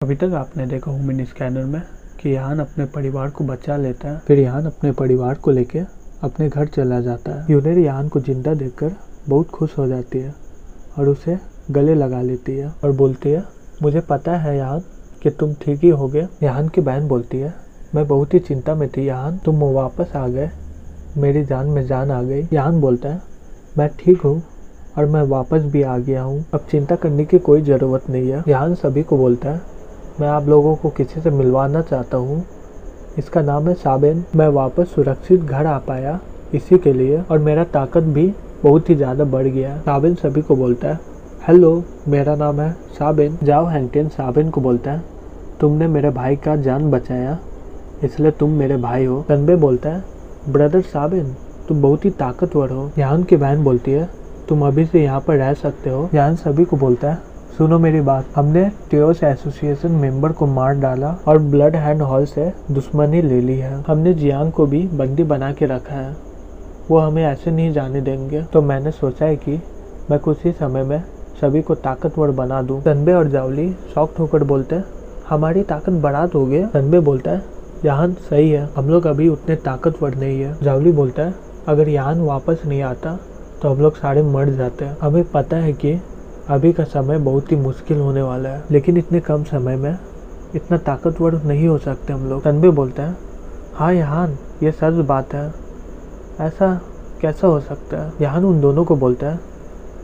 अभी तक आपने देखा ह्यूमन स्कैनर में कि यान अपने परिवार को बचा लेता है, फिर यान अपने परिवार को लेके अपने घर चला जाता है। यूनर यान को जिंदा देखकर बहुत खुश हो जाती है और उसे गले लगा लेती है और बोलती है, मुझे पता है यान कि तुम ठीक ही होगे। यान की बहन बोलती है, मैं बहुत ही चिंता में थी यान, तुम वापस आ गए, मेरी जान में जान आ गई। यान बोलता है, मैं ठीक हूँ और मैं वापस भी आ गया हूँ, अब चिंता करने की कोई ज़रूरत नहीं है। यान सभी को बोलता है, मैं आप लोगों को किसी से मिलवाना चाहता हूँ, इसका नाम है साबिन। मैं वापस सुरक्षित घर आ पाया इसी के लिए और मेरा ताकत भी बहुत ही ज़्यादा बढ़ गया। साबिन सभी को बोलता है, हेलो मेरा नाम है साबिन। जाओ हैंगटेन साबिन को बोलता है, तुमने मेरे भाई का जान बचाया इसलिए तुम मेरे भाई हो। तनबे बोलता है, ब्रदर साबिन तुम बहुत ही ताकतवर हो। यान की बहन बोलती है, तुम अभी से यहाँ पर रह सकते हो। यान सभी को बोलता है, सुनो मेरी बात, हमने टेओस एसोसिएशन मेंबर को मार डाला और ब्लड हैंड हॉल से दुश्मनी ले ली है। हमने जियांग को भी बंदी बना के रखा है, वो हमें ऐसे नहीं जाने देंगे। तो मैंने सोचा है कि मैं कुछ ही समय में सभी को ताकतवर बना दूं। तनबे और जावली शॉक्ड होकर बोलते हैं, हमारी ताकत बढ़ा दोगे? तनबे बोलता है, यान सही है, हम लोग अभी उतने ताकतवर नहीं है। जावली बोलता है, अगर यान वापस नहीं आता तो हम लोग सारे मर जाते हैं। हमें पता है कि अभी का समय बहुत ही मुश्किल होने वाला है, लेकिन इतने कम समय में इतना ताकतवर नहीं हो सकते हम लोग। तनबे बोलता है, हाँ यान ये सच बात है, ऐसा कैसा हो सकता है? यान उन दोनों को बोलता है,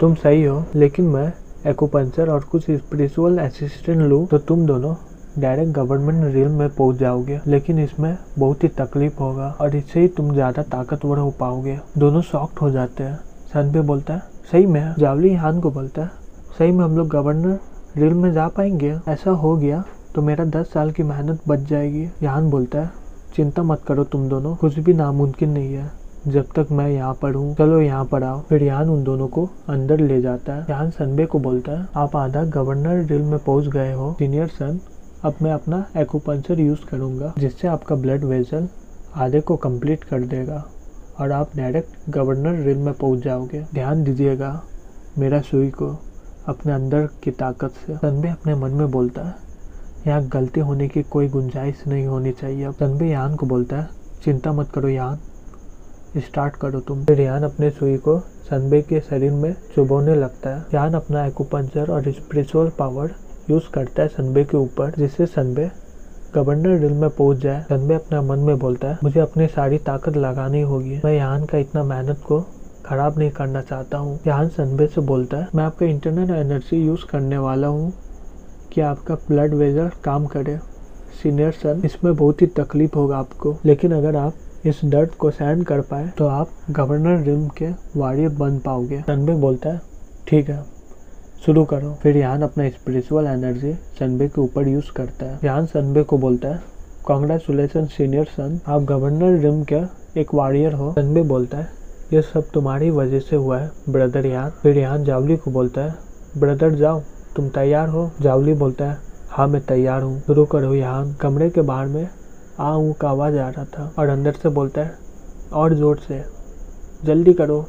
तुम सही हो, लेकिन मैं एक्यूपंक्चर और कुछ स्पिरिचुअल असिस्टेंट लूँ तो तुम दोनों डायरेक्ट गवर्नमेंट रियल में पहुंच जाओगे, लेकिन इसमें बहुत ही तकलीफ होगा और इससे ही तुम ज़्यादा ताकतवर हो पाओगे। दोनों शॉक्ड हो जाते हैं। तनबे बोलता है, सही में? जावली यान को बोलता है, सही में हम लोग गवर्नर रियल में जा पाएंगे? ऐसा हो गया तो मेरा 10 साल की मेहनत बच जाएगी। यान बोलता है, चिंता मत करो तुम दोनों, कुछ भी नामुमकिन नहीं है जब तक मैं यहाँ पर हूँ, चलो यहाँ पर आओ। फिर यान उन दोनों को अंदर ले जाता है। यान तनबे को बोलता है, आप आधा गवर्नर रियल में पहुँच गए हो सीनियर सन, अब मैं अपना एक्यूपंक्चर यूज़ करूँगा जिससे आपका ब्लड वेसल आधे को कंप्लीट कर देगा और आप डायरेक्ट गवर्नर रियल में पहुँच जाओगे। ध्यान दीजिएगा मेरा सुई को अपने अंदर की ताकत से। तनबे अपने मन में बोलता है, यहाँ गलती होने की कोई गुंजाइश नहीं होनी चाहिए। तनबे यान को बोलता है, चिंता मत करो यान, स्टार्ट करो तुम। फिर यान अपने सुई को तनबे के शरीर में चुभोने लगता है। यान अपना एक्यूपंक्चर और स्पिरिचुअल पावर यूज़ करता है तनबे के ऊपर, जिससे तनबे गवर्नर रियल में पहुंच जाए। तनबे अपने मन में बोलता है, मुझे अपनी सारी ताकत लगानी होगी, मैं यान का इतना मेहनत को खराब नहीं करना चाहता हूँ। यान तनबे से बोलता है, मैं आपका इंटरनल एनर्जी यूज़ करने वाला हूँ कि आपका ब्लड वेसल काम करे। सीनियर सन, इसमें बहुत ही तकलीफ होगा आपको, लेकिन अगर आप इस दर्द को सहन कर पाए तो आप गवर्नर रियल के वॉरियर बन पाओगे। तनबे बोलता है, ठीक है शुरू करो। फिर यान अपना स्पिरिचुअल एनर्जी तनबे के ऊपर यूज़ करता है। यान तनबे को बोलता है, कॉन्ग्रेचुलेसन सीनियर सन, आप गवर्नर रियल के एक वॉरियर हो। तनबे बोलता है, ये सब तुम्हारी वजह से हुआ है ब्रदर यान। फिर यान जावली को बोलता है, ब्रदर जाओ, तुम तैयार हो? जावली बोलता है, हाँ मैं तैयार हूँ, शुरू करो। यान कमरे के बाहर में ऊ का आवाज़ आ रहा था और अंदर से बोलता है, और ज़ोर से, जल्दी करो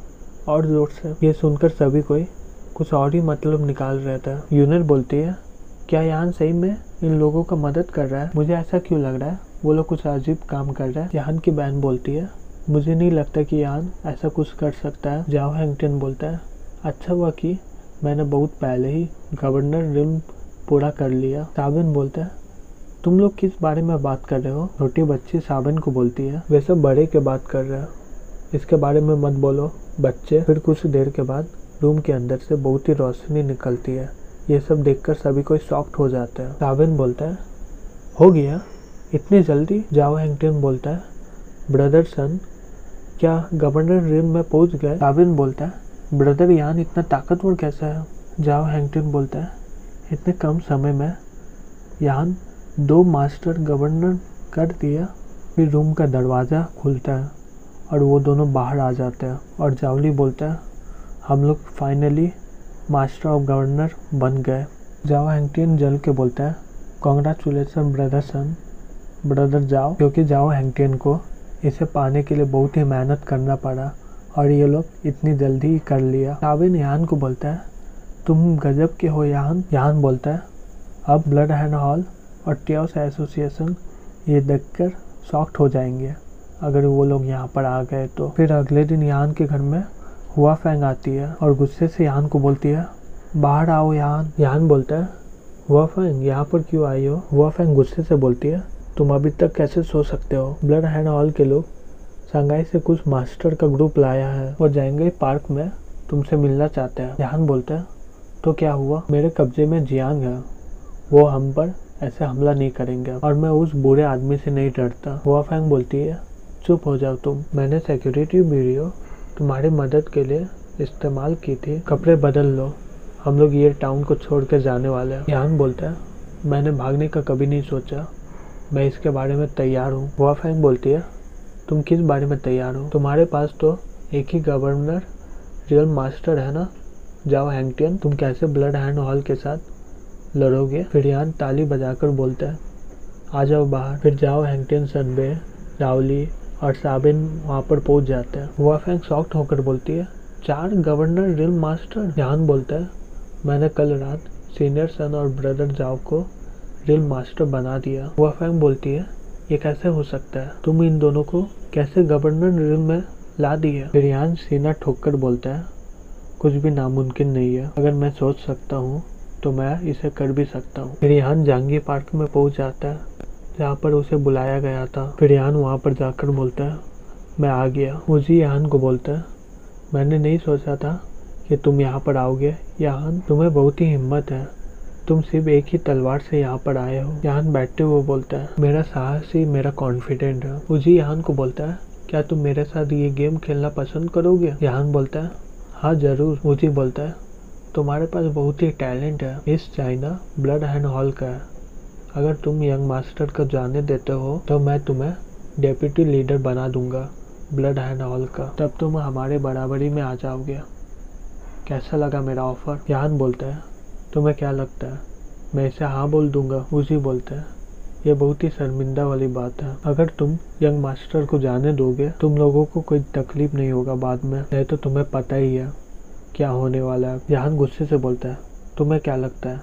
और ज़ोर से। ये सुनकर सभी कोई कुछ और ही मतलब निकाल रहा था। यूनर बोलती है, क्या यान सही में इन लोगों का मदद कर रहा है? मुझे ऐसा क्यों लग रहा है वो लोग कुछ अजीब काम कर रहा है। यान की बहन बोलती है, मुझे नहीं लगता कि यान ऐसा कुछ कर सकता है। जाओ हैंगटेन बोलता है, अच्छा हुआ कि मैंने बहुत पहले ही गवर्नर रियल पूरा कर लिया। साबिन बोलता है, तुम लोग किस बारे में बात कर रहे हो? छोटी बच्ची साबिन को बोलती है, वैसे बड़े के बात कर रहे हो, इसके बारे में मत बोलो बच्चे। फिर कुछ देर के बाद रूम के अंदर से बहुत ही रोशनी निकलती है। ये सब देखकर सभी कोई शॉक्ड हो जाता है। साबिन बोलता है, हो गया इतनी जल्दी? जाओ हैंगटेन बोलता है, ब्रदर सन क्या गवर्नर रियल में पहुंच गए? साबिन बोलता है, ब्रदर यान इतना ताकतवर कैसा है? जाओ हैंगटेन बोलता है, इतने कम समय में यान 2 मास्टर गवर्नर कर दिया। फिर रूम का दरवाज़ा खुलता है और वो दोनों बाहर आ जाते हैं और जावली बोलता है, हम लोग फाइनली मास्टर ऑफ गवर्नर बन गए। जाओ हैंगटेन जल के बोलता है, कॉन्ग्रेचुलेसन ब्रदर सन, ब्रदर जाओ, क्योंकि जाओ हैंगटेन को इसे पाने के लिए बहुत ही मेहनत करना पड़ा और ये लोग इतनी जल्दी ही कर लिया। साबिन यान को बोलता है, तुम गजब के हो यान। यान बोलता है, अब ब्लड हैंड हॉल और टियाओस एसोसिएशन ये देखकर शॉक्ड हो जाएंगे अगर वो लोग यहाँ पर आ गए तो। फिर अगले दिन यान के घर में हुआ फैंग आती है और गुस्से से यान को बोलती है बाहर आओ यान। यान बोलता है हुआ फैंग यहाँ पर क्यों आई हो। हुआ फैंग गुस्से से बोलती है तुम अभी तक कैसे सो सकते हो। ब्लड हैंड हॉल के लोग शंघाई से कुछ मास्टर का ग्रुप लाया है और जाएंगे पार्क में तुमसे मिलना चाहते हैं। यान बोलता है तो क्या हुआ, मेरे कब्जे में जियांग है, वो हम पर ऐसे हमला नहीं करेंगे और मैं उस बुरे आदमी से नहीं डरता। हुआ फैंग बोलती है चुप हो जाओ तुम, मैंने सिक्योरिटी वीडियो तुम्हारी मदद के लिए इस्तेमाल की थी, कपड़े बदल लो, हम लोग ये टाउन को छोड़ के जाने वाले हैं। यान बोलता है मैंने भागने का कभी नहीं सोचा, मैं इसके बारे में तैयार हूँ। हुआ फैंग बोलती है तुम किस बारे में तैयार हो, तुम्हारे पास तो एक ही गवर्नर रियल मास्टर है ना, जाओ हैंगटियन, तुम कैसे ब्लड हैंड हॉल के साथ लड़ोगे। फिर यान ताली बजाकर बोलता है आ जाओ बाहर। फिर जाओ हैंगटियन, सनबे, रावली और साबिन वहाँ पर पहुँच जाते हैं। हुआ फैंग शॉक्ड होकर बोलती है 4 गवर्नर रियल मास्टर। यान बोलता है मैंने कल रात सीनियर सन और ब्रदर जाओ को रियल मास्टर बना दिया। हुआ फैंग बोलती है ये कैसे हो सकता है, तुम इन दोनों को कैसे गवर्नर रियल में ला दिया। फिर यान सीना ठोककर बोलता है कुछ भी नामुमकिन नहीं है, अगर मैं सोच सकता हूँ तो मैं इसे कर भी सकता हूँ। फिर यान जांगी पार्क में पहुँच जाता है जहाँ पर उसे बुलाया गया था। फिर यान वहाँ पर जाकर बोलता है मैं आ गया। उजी यान को बोलता है मैंने नहीं सोचा था कि तुम यहाँ पर आओगे यान, तुम्हें बहुत ही हिम्मत है, तुम सिर्फ एक ही तलवार से यहाँ पर आए हो। यान बैठते हुए बोलता है मेरा साहस ही मेरा कॉन्फिडेंट है। उजी यान को बोलता है क्या तुम मेरे साथ ये गेम खेलना पसंद करोगे। यान बोलता है हाँ जरूर। उजी बोलता है तुम्हारे पास बहुत ही टैलेंट है, इस चाइना ब्लड हैंड हॉल का है, अगर तुम यंग मास्टर को जाने देते हो तो मैं तुम्हें डेप्यूटी लीडर बना दूंगा ब्लड हैंड हॉल का, तब तुम हमारे बराबरी में आ जाओगे। कैसा लगा मेरा ऑफर। यान बोलता है तुम्हें क्या लगता है मैं इसे हाँ बोल दूंगा। उसी बोलता है ये बहुत ही शर्मिंदा वाली बात है, अगर तुम यंग मास्टर को जाने दोगे तुम लोगों को कोई तकलीफ नहीं होगा बाद में, नहीं तो तुम्हें पता ही है क्या होने वाला है। यान गुस्से से बोलता है तुम्हें क्या लगता है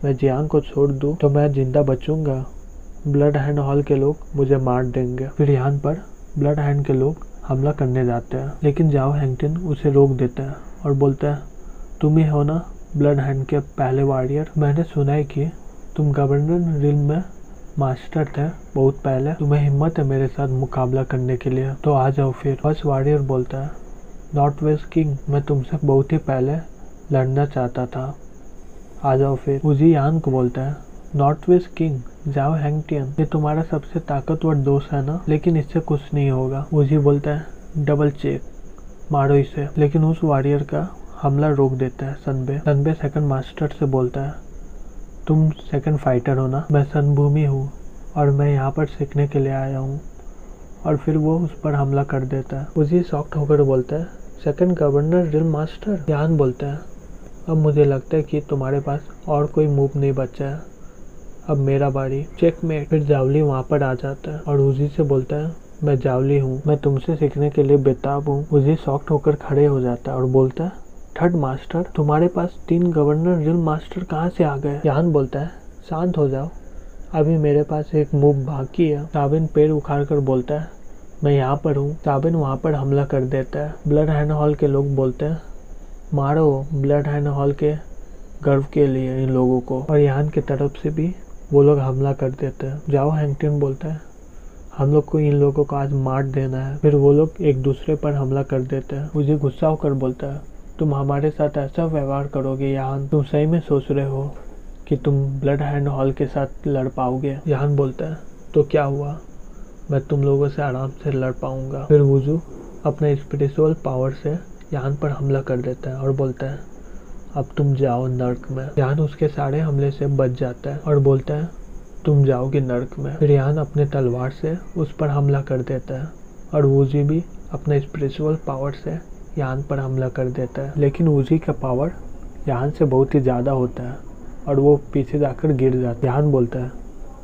मैं जियांग को छोड़ दूं तो मैं जिंदा बचूंगा, ब्लड हैंड हॉल के लोग मुझे मार देंगे। फिर यहाँ पर ब्लड हैंड के लोग हमला करने जाते हैं लेकिन जाओ हैंगटियन उसे रोक देता है और बोलता है तुम ही हो ना ब्लड हैंड के पहले वॉरियर, मैंने सुना है कि तुम गवर्नर रियल में मास्टर थे बहुत पहले, तुम्हें हिम्मत है मेरे साथ मुकाबला करने के लिए तो आ जाओ। फिर फर्स्ट वॉरियर बोलता है नॉर्थ वेस्ट किंग मैं तुमसे बहुत ही पहले लड़ना चाहता था, आ जाओ। फिर उजी यान को बोलता है नॉर्थ वेस्ट किंग जाओ हैंगटियन, ये तुम्हारा सबसे ताकतवर दोस्त है ना, लेकिन इससे कुछ नहीं होगा। उजी बोलता है डबल चेक मारो इसे, लेकिन उस वॉरियर का हमला रोक देता है सनबे। सनबे सेकंड मास्टर से बोलता है तुम सेकंड फाइटर हो ना, मैं सनभूमि हूँ और मैं यहाँ पर सीखने के लिए आया हूँ, और फिर वो उस पर हमला कर देता है। उजी शॉक्ड होकर बोलता है सेकंड गवर्नर रियल मास्टर। यान बोलता है अब मुझे लगता है कि तुम्हारे पास और कोई मूव नहीं बचा है, अब मेरा बारी, चेकमेट। फिर जावली वहाँ पर आ जाता है और उजी से बोलता है मैं जावली हूँ, मैं तुमसे सीखने के लिए बेताब हूँ। उजी शॉक्ड होकर खड़े हो जाता है और बोलता है थर्ड मास्टर तुम्हारे पास 3 गवर्नर रियल मास्टर कहाँ से आ गए। यान बोलता है शांत हो जाओ, अभी मेरे पास एक मूव बाकी है। साबिन पेड़ उखाड़ कर बोलता है मैं यहाँ पर हूँ। साबिन वहाँ पर हमला कर देता है। ब्लड हैंड हॉल के लोग बोलते हैं मारो ब्लड हैंड हॉल के गर्व के लिए इन लोगों को, और यान की तरफ से भी वो लोग हमला कर देते हैं। जाओ हैंगटियन बोलता है हम लोग को इन लोगों को आज मार देना है। फिर वो लोग एक दूसरे पर हमला कर देते हैं। मुझे गुस्सा होकर बोलता है तुम हमारे साथ ऐसा व्यवहार करोगे यान, तुम सही में सोच रहे हो कि तुम ब्लड हैंड हॉल के साथ लड़ पाओगे। यान बोलता है तो क्या हुआ, मैं तुम लोगों से आराम से लड़ पाऊंगा। फिर वुजू अपने स्पिरिचुअल पावर से यान पर हमला कर देता है और बोलता है अब तुम जाओ नर्क में। यान उसके सारे हमले से बच जाता है और बोलता है तुम जाओगे नर्क में। फिर यान अपने तलवार से उस पर हमला कर देता है और वुजी भी अपने स्पिरिचुअल पावर से यान पर हमला कर देता है, लेकिन वुजी का पावर यान से बहुत ही ज़्यादा होता है और वो पीछे जाकर गिर जाता है। यान बोलता है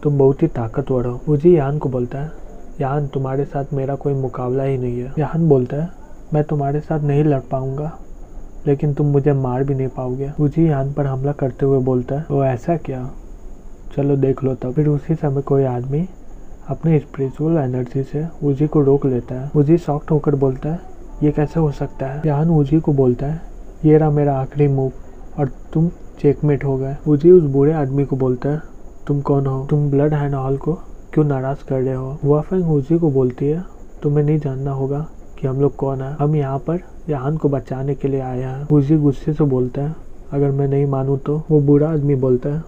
तुम बहुत ही ताकतवर हो। वुजी यान को बोलता है यान तुम्हारे साथ मेरा कोई मुकाबला ही नहीं है। यान बोलता है मैं तुम्हारे साथ नहीं लड़ पाऊंगा, लेकिन तुम मुझे मार भी नहीं पाओगे। वुजी यान पर हमला करते हुए बोलता है वो ऐसा क्या, चलो देख लो तब। फिर उसी समय कोई आदमी अपने स्पिरिचुअल एनर्जी से उजी को रोक लेता है। उजी शॉक्ड होकर बोलता है ये कैसे हो सकता है। यान उजी को बोलता है ये रहा मेरा आखिरी मूव और तुम चेकमेट हो गए। उजी उस बूढ़े आदमी को बोलता है तुम कौन हो, तुम ब्लड हैंड हॉल को क्यों नाराज कर रहे हो। वाफेंग उजी को बोलती है तुम्हें नहीं जानना होगा कि हम लोग कौन है, हम यहाँ पर यान को बचाने के लिए आए हैं। उजी गुस्से से बोलता है अगर मैं नहीं मानूं तो। वो बूढ़ा आदमी बोलता है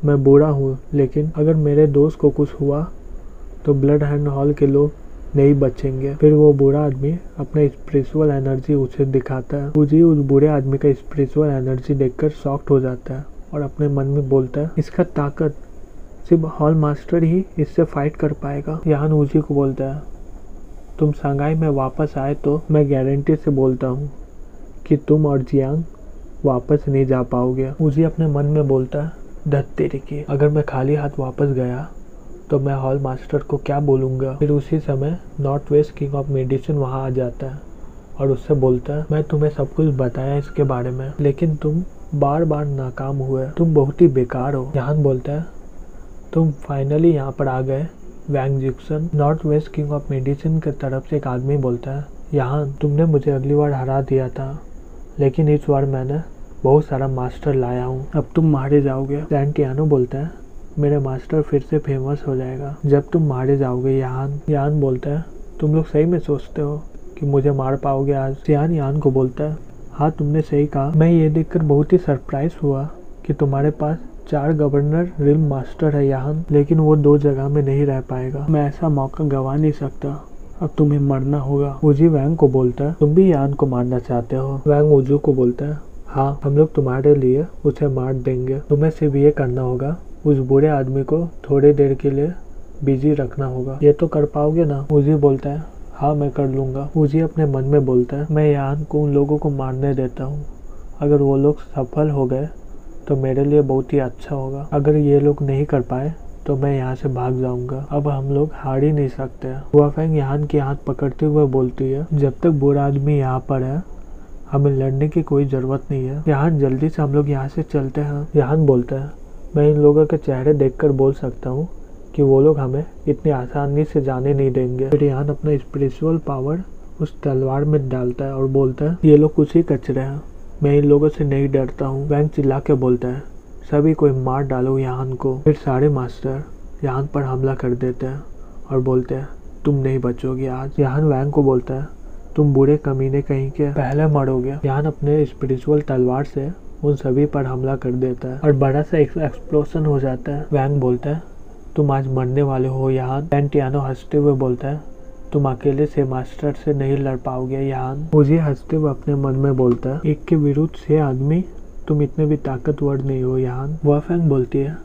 मैं बूढ़ा हूँ लेकिन अगर मेरे दोस्त को कुछ हुआ तो ब्लड हैंड हॉल के लोग नहीं बचेंगे। फिर वो बूढ़ा आदमी अपना स्पिरिचुअल एनर्जी उसे दिखाता है। उजी उस बूढ़े आदमी का स्पिरिचुअल एनर्जी देखकर शॉक्ड हो जाता है और अपने मन में बोलता है इसका ताकत सिर्फ हॉल मास्टर ही इससे फाइट कर पाएगा। यान उजी को बोलता है तुम शंघाई में वापस आए तो मैं गारंटी से बोलता हूँ कि तुम और जियांग वापस नहीं जा पाओगे। उजी अपने मन में बोलता है धत तेरी की, अगर मैं खाली हाथ वापस गया तो मैं हॉल मास्टर को क्या बोलूँगा। फिर उसी समय north west king of medicine वहाँ आ जाता है और उससे बोलता है मैं तुम्हें सब कुछ बताया इसके बारे में लेकिन तुम बार बार नाकाम हुए, तुम बहुत ही बेकार हो। यान बोलता है तुम फाइनली यहाँ पर आ गए वैंग जिक्सन। North west king of medicine की तरफ से एक आदमी बोलता है यान तुमने मुझे अगली बार हरा दिया था लेकिन इस बार मैंने बहुत सारा मास्टर लाया हूँ, अब तुम मारे जाओगे। सैंटियानो बोलता है मेरे मास्टर फिर से फेमस हो जाएगा जब तुम मारे जाओगे। यान बोलता है तुम लोग सही में सोचते हो कि मुझे मार पाओगे आज। सियान यान को बोलता है हाँ तुमने सही कहा, मैं ये देखकर बहुत ही सरप्राइज हुआ कि तुम्हारे पास 4 गवर्नर रिल्म मास्टर है यान, लेकिन वो 2 जगह में नहीं रह पाएगा। मैं ऐसा मौका गंवा नहीं सकता, अब तुम्हें मरना होगा। उजी वैंग को बोलता है तुम भी यान को मारना चाहते हो। वैंग उजू को बोलता है हाँ हम लोग तुम्हारे लिए उसे मार देंगे, तुम्हें सिर्फ ये करना होगा उस बूढ़े आदमी को थोड़ी देर के लिए बिजी रखना होगा। ये तो कर पाओगे ना। उजी बोलता है हाँ मैं कर लूँगा। उजी अपने मन में बोलता है मैं यान को उन लोगों को मारने देता हूँ, अगर वो लोग सफल हो गए तो मेरे लिए बहुत ही अच्छा होगा, अगर ये लोग नहीं कर पाए तो मैं यहाँ से भाग जाऊंगा। अब हम लोग हार ही नहीं सकते। वाफेंग यान की हाथ पकड़ते हुए बोलती है जब तक बूढ़ा आदमी यहाँ पर है हमें लड़ने की कोई जरूरत नहीं है, यहाँ जल्दी से हम लोग यहाँ से चलते हैं। यान बोलता है मैं इन लोगों के चेहरे देखकर बोल सकता हूँ कि वो लोग हमें इतनी आसानी से जाने नहीं देंगे। फिर यान अपना स्पिरिचुअल पावर उस तलवार में डालता है और बोलता है ये लोग कुछ ही कचरे हैं, मैं इन लोगों से नहीं डरता हूँ। वैंग चिल्ला के बोलता है सभी कोई मार डालो यान को। फिर सारे मास्टर यान पर हमला कर देते हैं और बोलते हैं तुम नहीं बचोगे आज। यान वैंग को बोलता है तुम बुरे कमीने कहीं के पहले मरोगे। यान अपने स्पिरिचुअल तलवार से उन सभी पर हमला कर देता है और बड़ा सा एक्सप्लोजन हो जाता है। वैंग बोलता है तुम आज मरने वाले हो यान। सैंटियानो हंसते हुए बोलता है तुम अकेले से मास्टर से नहीं लड़ पाओगे यान। मुझे हंसते हुए अपने मन में बोलता है एक के विरुद्ध 6 आदमी, तुम इतने भी ताकतवर नहीं हो यान। वाफेंग बोलती है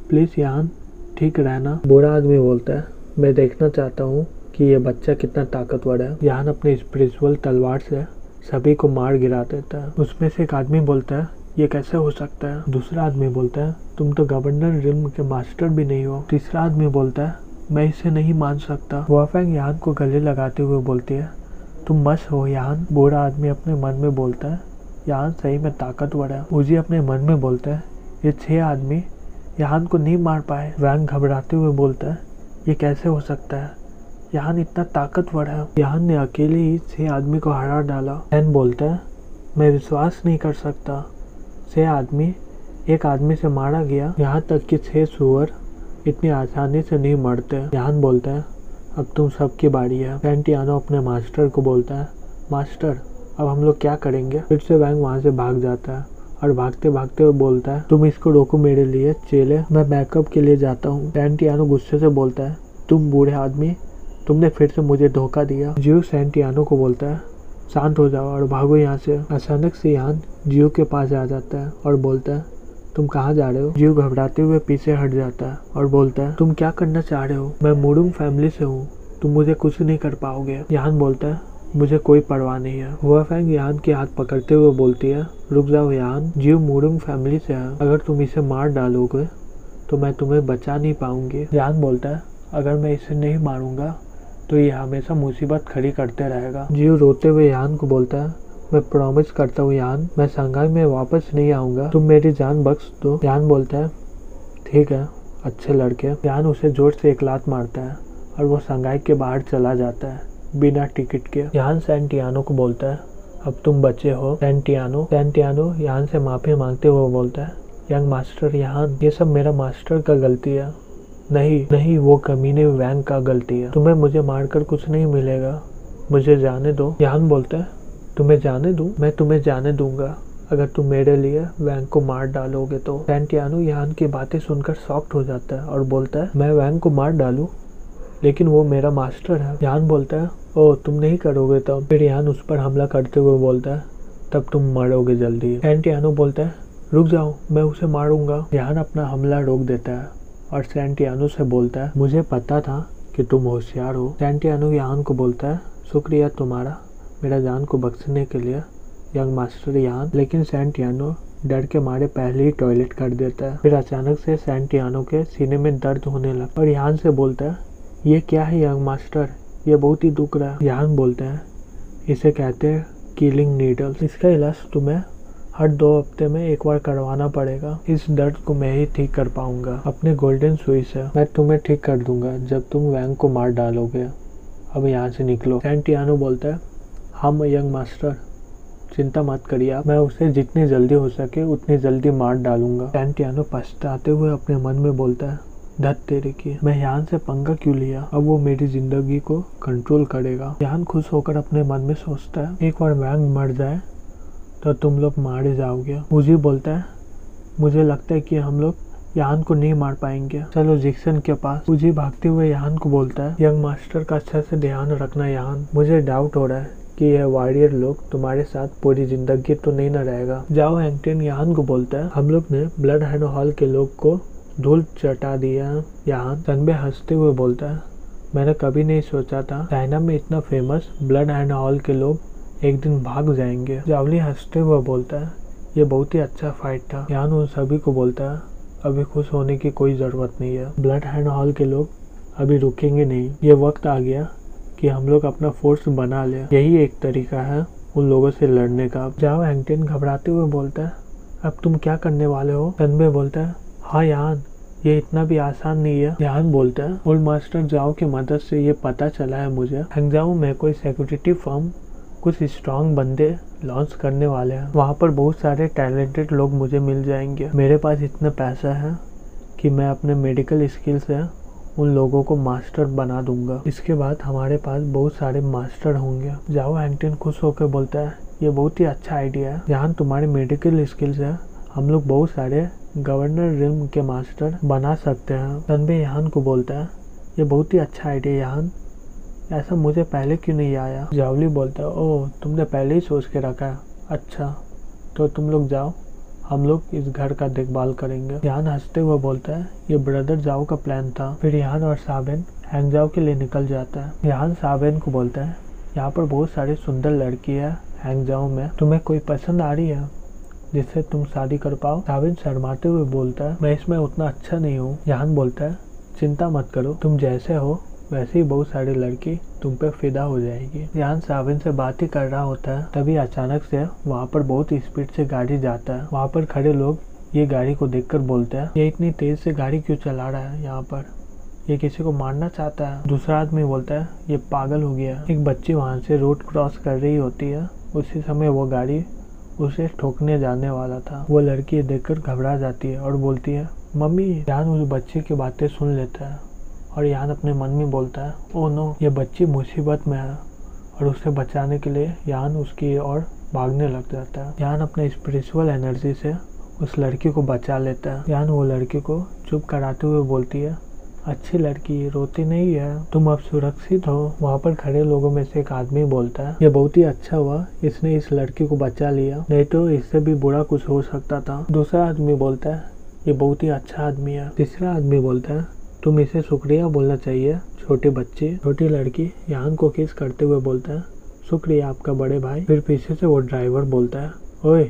प्लीज यान ठीक रहना। बुरा आदमी बोलता है मैं देखना चाहता हूँ कि ये बच्चा कितना ताकतवर है। यान अपने स्पिरिचुअल तलवार से सभी को मार गिरा देता है। उसमें से एक आदमी बोलता है ये कैसे हो सकता है। दूसरा आदमी बोलता है तुम तो गवर्नर रिल्म के मास्टर भी नहीं हो। तीसरा आदमी बोलता है मैं इसे नहीं मान सकता। वाफेंग यान को गले लगाते हुए बोलती है तुम मस्त हो यान। बूढ़ा आदमी अपने मन में बोलता है यान सही में ताकतवर है। उजी अपने मन में बोलता है ये 6 आदमी यान को नहीं मार पाए। वैंग घबराते हुए बोलता है ये कैसे हो सकता है, यान इतना ताकतवर है। यान ने अकेले ही 6 आदमी को हरा डाला। एन बोलता है मैं विश्वास नहीं कर सकता, 6 आदमी एक आदमी से मारा गया, यहाँ तक कि 6 सुअर इतनी आसानी से नहीं मरते। यान बोलता है अब तुम सबकी बारी है। सैंटियानो अपने मास्टर को बोलता है मास्टर अब हम लोग क्या करेंगे। फिर से वैंग वहाँ से भाग जाता है और भागते भागते वो बोलता है तुम इसको रोको मेरे लिए चेले, मैं बैकअप के लिए जाता हूँ। सैंटियानो गुस्से से बोलता है तुम बूढ़े आदमी, तुमने फिर से मुझे धोखा दिया। जियो सैंटियानो को बोलता है शांत हो जाओ और भागो यहाँ से। अचानक से यान जियो के पास आ जाता है और बोलता है तुम कहाँ जा रहे हो। जियो घबराते हुए पीछे हट जाता है और बोलता है तुम क्या करना चाह रहे हो, मैं मुडुंग फैमिली से हूँ, तुम मुझे कुछ नहीं कर पाओगे। यान बोलता है मुझे कोई परवाह नहीं है। वाफेंग यान के हाथ पकड़ते हुए बोलती है रुक जाओ यान, जियो मुडुंग फैमिली से है, अगर तुम इसे मार डालोगे तो मैं तुम्हें बचा नहीं पाऊंगी। यान बोलता है अगर मैं इसे नहीं मारूंगा तो ये हमेशा मुसीबत खड़ी करते रहेगा। जियो रोते हुए यान को बोलता है मैं प्रॉमिस करता हूँ यान, मैं शंघाई में वापस नहीं आऊंगा, तुम मेरी जान बख्श दो। यान बोलता है ठीक है अच्छे लड़के। यान उसे जोर से एक लात मारता है और वो शंघाई के बाहर चला जाता है बिना टिकट के। यान सैंटियानो को बोलता है, अब तुम बचे हो सैंटियानो यान से माफी मांगते हुए बोलता है, यंग मास्टर यान, ये सब मेरा मास्टर का गलती है। नहीं, वो कमीने वैंग का गलती है। तुम्हें मुझे मारकर कुछ नहीं मिलेगा, मुझे जाने दो। यान बोलता है, तुम्हें जाने दूं? मैं तुम्हें जाने दूंगा अगर तुम मेरे लिए वैंग को मार डालोगे तो। सैंटियानो यान की बातें सुनकर शॉक्ड हो जाता है और बोलता है, मैं वैंग को मार डालूं? लेकिन वो मेरा मास्टर है। यान बोलता है, ओ तुम नहीं करोगे तब? फिर यान उस पर हमला करते हुए बोलता है, तब तुम मरोगे जल्दी। सैंटियानो बोलता है, रुक जाओ, मैं उसे मारूंगा। यान अपना हमला रोक देता है और सैंटियानो से बोलता है, मुझे पता था कि तुम होशियार हो। सैंटियानो यान को बोलता है, शुक्रिया तुम्हारा मेरा जान को बख्शने के लिए यंग मास्टर यान। लेकिन सैंटियानो डर के मारे पहले ही टॉयलेट कर देता है। फिर अचानक से सैंटियानो के सीने में दर्द होने लगता है और यान से बोलता है, ये क्या है यंग मास्टर, ये बहुत ही दुख रहा है। यान बोलता है, इसे कहते हैं किलिंग नीडल्स, इसका इलाज तुम्हें हर 2 हफ्ते में एक बार करवाना पड़ेगा। इस दर्द को मैं ही ठीक कर पाऊंगा अपने गोल्डन सुई से। मैं तुम्हें ठीक कर दूंगा जब तुम वैंग को मार डालोगे। अब यहाँ से निकलो। सैंटियानो बोलता है, हाँ यंग मास्टर, चिंता मत करिए आप, मैं उसे जितनी जल्दी हो सके उतनी जल्दी मार डालूंगा। सैंटियानो पछताते हुए अपने मन में बोलता है, धत तेरे की, मैं यान से पंगा क्यों लिया, अब वो मेरी जिंदगी को कंट्रोल करेगा। यान खुश होकर अपने मन में सोचता है, एक बार वैंग मर जाए तो तुम लोग मारे जाओगे। उजी बोलता है, मुझे लगता है कि हम लोग यान को नहीं मार पाएंगे, चलो जिक्सन के पास। उजी भागते हुए यान को बोलता है, यंग मास्टर का अच्छा से ध्यान रखना यान, मुझे डाउट हो रहा है कि यह वॉरियर लोग तुम्हारे साथ पूरी जिंदगी तो नहीं न रहेगा। जाओ हैंगटन यान को बोलता है, हम लोग ने ब्लड हैंड हॉल के लोग को धूल चटा दिया। यान सनबे हंसते हुए बोलता है, मैंने कभी नहीं सोचा था चाइना में इतना फेमस ब्लड हैंड हॉल के लोग एक दिन भाग जाएंगे। जावली हंसते हुए बोलता है, ये बहुत ही अच्छा फाइट था। यान उन सभी को बोलता है, अभी खुश होने की कोई जरूरत नहीं है, ब्लड हैंड हॉल के लोग अभी रुकेंगे नहीं, ये वक्त आ गया कि हम लोग अपना फोर्स बना ले, यही एक तरीका है उन लोगों से लड़ने का। जाओ हैंगटन घबराते हुए बोलता है, अब तुम क्या करने वाले हो? सनबे बोलता है, हाँ यान, ये इतना भी आसान नहीं है। यान बोलता है, ओल्ड मास्टर जाओ की मदद से ये पता चला है मुझे, हैंगजाओ में कोई सिक्योरिटी फर्म कुछ स्ट्रॉन्ग बंदे लॉन्च करने वाले हैं, वहाँ पर बहुत सारे टैलेंटेड लोग मुझे मिल जाएंगे। मेरे पास इतना पैसा है कि मैं अपने मेडिकल स्किल से उन लोगों को मास्टर बना दूंगा। इसके बाद हमारे पास बहुत सारे मास्टर होंगे। जाओ हैंगटन खुश होकर बोलता है, ये बहुत ही अच्छा आइडिया है। यहाँ तुम्हारे मेडिकल स्किल से हम लोग बहुत सारे गवर्नर रिम के मास्टर बना सकते हैं। सनबे यान को बोलता है, ये बहुत ही अच्छा आइडिया यान, ऐसा मुझे पहले क्यों नहीं आया? जावली बोलता है, ओह तुमने पहले ही सोच के रखा है, अच्छा तो तुम लोग जाओ, हम लोग इस घर का देखभाल करेंगे। यान हंसते हुए बोलता है, ये ब्रदर जाओ का प्लान था। फिर यान और साबेन हैंगजाओ के लिए निकल जाता है। यान साबेन को बोलता है, यहाँ पर बहुत सारी सुंदर लड़की है हैंगजाओ में, तुम्हें कोई पसंद आ रही है जिससे तुम शादी कर पाओ? साबेन शर्माते हुए बोलता है, मैं इसमें उतना अच्छा नहीं हूँ। यान बोलता है, चिंता मत करो, तुम जैसे हो वैसे ही बहुत सारी लड़की तुम पे फिदा हो जाएगी। यान साबिन से बात ही कर रहा होता है, तभी अचानक से वहाँ पर बहुत स्पीड से गाड़ी जाता है। वहाँ पर खड़े लोग ये गाड़ी को देखकर बोलते हैं, ये इतनी तेज से गाड़ी क्यों चला रहा है, यहाँ पर ये किसी को मारना चाहता है। दूसरा आदमी बोलता है, ये पागल हो गया। एक बच्ची वहाँ से रोड क्रॉस कर रही होती है, उसी समय वो गाड़ी उसे ठोकने जाने वाला था। वो लड़की देखकर घबरा जाती है और बोलती है, मम्मी। यान उस बच्चे की बातें सुन लेता है और यान अपने मन में बोलता है, ओह नो, ये बच्ची मुसीबत में है, और उसे बचाने के लिए यान उसकी ओर भागने लग जाता है। यान अपने स्पिरिचुअल एनर्जी से उस लड़की को बचा लेता है। यान वो लड़की को चुप कराते हुए बोलती है, अच्छी लड़की, रोती नहीं है, तुम अब सुरक्षित हो। वहाँ पर खड़े लोगों में से एक आदमी बोलता है, ये बहुत ही अच्छा हुआ इसने इस लड़की को बचा लिया, नहीं तो इससे भी बुरा कुछ हो सकता था। दूसरा आदमी बोलता है, ये बहुत ही अच्छा आदमी है। तीसरा आदमी बोलता है, तुम इसे शुक्रिया बोलना चाहिए, छोटी बच्ची। छोटी लड़की यान को किस करते हुए बोलता है, शुक्रिया आपका बड़े भाई। फिर पीछे से वो ड्राइवर बोलता है, ओए